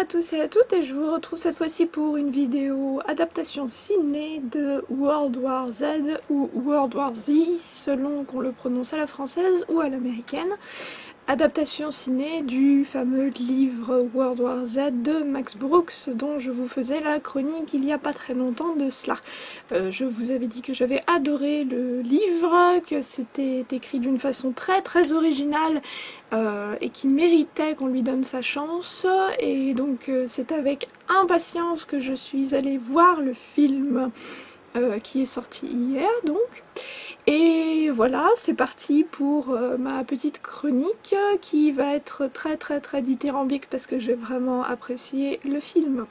à tous et à toutes, et je vous retrouve cette fois-ci pour une vidéo adaptation ciné de World War Z ou World War Z selon qu'on le prononce à la française ou à l'américaine. Adaptation ciné du fameux livre World War Z de Max Brooks dont je vous faisais la chronique il y a pas très longtemps de cela. Je vous avais dit que j'avais adoré le livre, que c'était écrit d'une façon très originale et qui méritait qu'on lui donne sa chance, et donc c'est avec impatience que je suis allée voir le film qui est sorti hier donc. Et voilà, c'est parti pour ma petite chronique qui va être très dithyrambique parce que j'ai vraiment apprécié le film.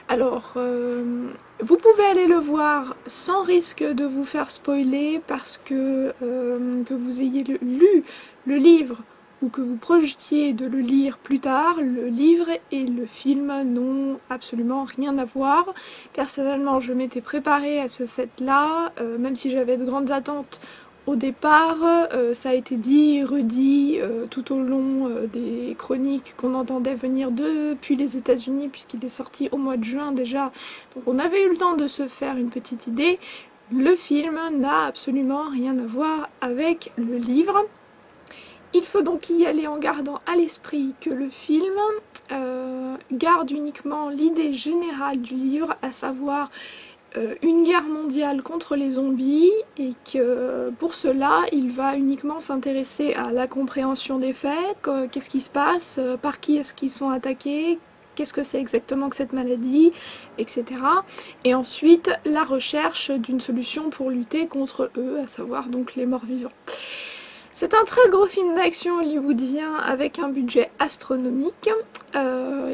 Alors, vous pouvez aller le voir sans risque de vous faire spoiler parce que vous ayez lu le livre ou que vous projetiez de le lire plus tard, le livre et le film n'ont absolument rien à voir. Personnellement, je m'étais préparée à ce fait-là, même si j'avais de grandes attentes au départ. Ça a été dit et redit tout au long des chroniques qu'on entendait venir depuis les États-Unis, puisqu'il est sorti au mois de juin déjà, donc on avait eu le temps de se faire une petite idée. Le film n'a absolument rien à voir avec le livre. Il faut donc y aller en gardant à l'esprit que le film garde uniquement l'idée générale du livre, à savoir une guerre mondiale contre les zombies, et que pour cela il va uniquement s'intéresser à la compréhension des faits, qu'est-ce qui se passe, par qui est-ce qu'ils sont attaqués, qu'est-ce que c'est exactement que cette maladie, etc. Et ensuite la recherche d'une solution pour lutter contre eux, à savoir donc les morts-vivants. C'est un très gros film d'action hollywoodien avec un budget astronomique.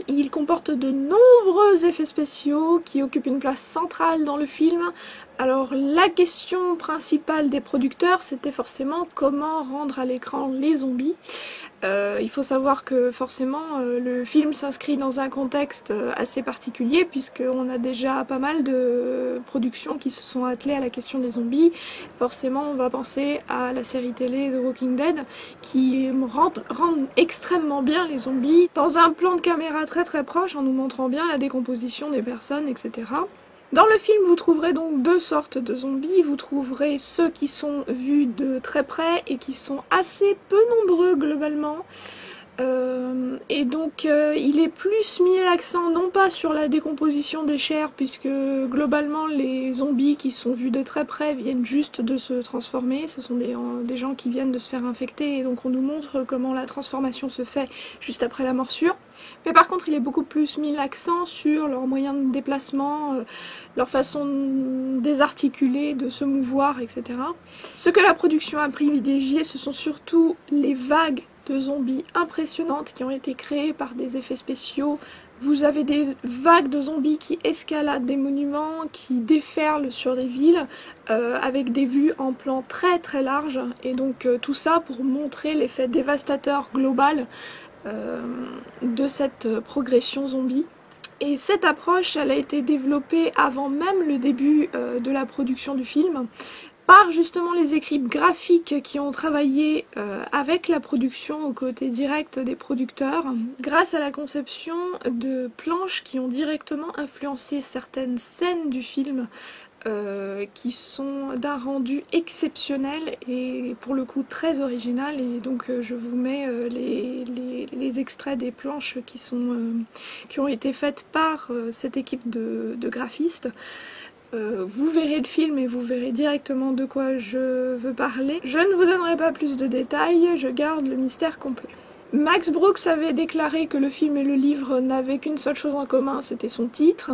Il comporte de nombreux effets spéciaux qui occupent une place centrale dans le film. Alors la question principale des producteurs, c'était forcément comment rendre à l'écran les zombies. Il faut savoir que forcément le film s'inscrit dans un contexte assez particulier, puisqu'on a déjà pas mal de productions qui se sont attelées à la question des zombies. Forcément on va penser à la série télé The Walking Dead qui rend extrêmement bien les zombies dans un plan de caméra très proche en nous montrant bien la décomposition des personnes, etc. Dans le film, vous trouverez donc deux sortes de zombies. Vous trouverez ceux qui sont vus de très près et qui sont assez peu nombreux globalement. Et donc il est plus mis l'accent non pas sur la décomposition des chairs, puisque globalement les zombies qui sont vus de très près viennent juste de se transformer, ce sont des gens qui viennent de se faire infecter, et donc on nous montre comment la transformation se fait juste après la morsure. Mais par contre il est beaucoup plus mis l'accent sur leurs moyens de déplacement, leur façon désarticulée de se mouvoir, etc. Ce que la production a privilégié, ce sont surtout les vagues de zombies impressionnantes qui ont été créées par des effets spéciaux. Vous avez des vagues de zombies qui escaladent des monuments, qui déferlent sur des villes, avec des vues en plan très large, et donc tout ça pour montrer l'effet dévastateur global de cette progression zombie. Et cette approche, elle a été développée avant même le début de la production du film, par justement les équipes graphiques qui ont travaillé avec la production aux côtés directs des producteurs, grâce à la conception de planches qui ont directement influencé certaines scènes du film, qui sont d'un rendu exceptionnel et pour le coup très original. Et donc je vous mets les extraits des planches qui ont été faites par cette équipe de graphistes. Vous verrez le film et vous verrez directement de quoi je veux parler. Je ne vous donnerai pas plus de détails, je garde le mystère complet. Max Brooks avait déclaré que le film et le livre n'avaient qu'une seule chose en commun, c'était son titre.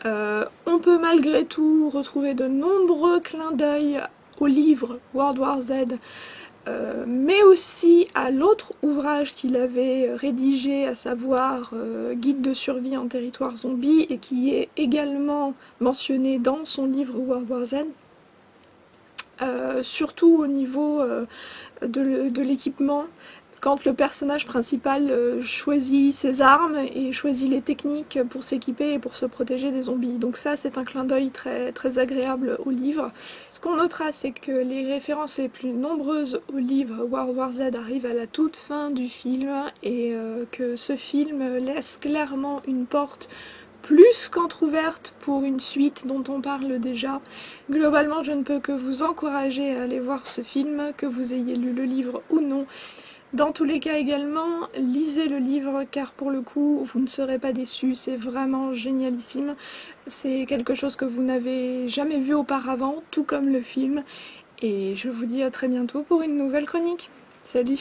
On peut malgré tout retrouver de nombreux clins d'œil au livre World War Z, mais aussi à l'autre ouvrage qu'il avait rédigé, à savoir Guide de survie en territoire zombie, et qui est également mentionné dans son livre World War Z. Surtout au niveau de l'équipement, quand le personnage principal choisit ses armes et choisit les techniques pour s'équiper et pour se protéger des zombies. Donc ça, c'est un clin d'œil très, très agréable au livre. Ce qu'on notera, c'est que les références les plus nombreuses au livre World War Z arrivent à la toute fin du film et que ce film laisse clairement une porte plus qu'entrouverte pour une suite dont on parle déjà. Globalement, je ne peux que vous encourager à aller voir ce film, que vous ayez lu le livre ou non. Dans tous les cas également, lisez le livre car pour le coup, vous ne serez pas déçus, c'est vraiment génialissime. C'est quelque chose que vous n'avez jamais vu auparavant, tout comme le film. Et je vous dis à très bientôt pour une nouvelle chronique. Salut!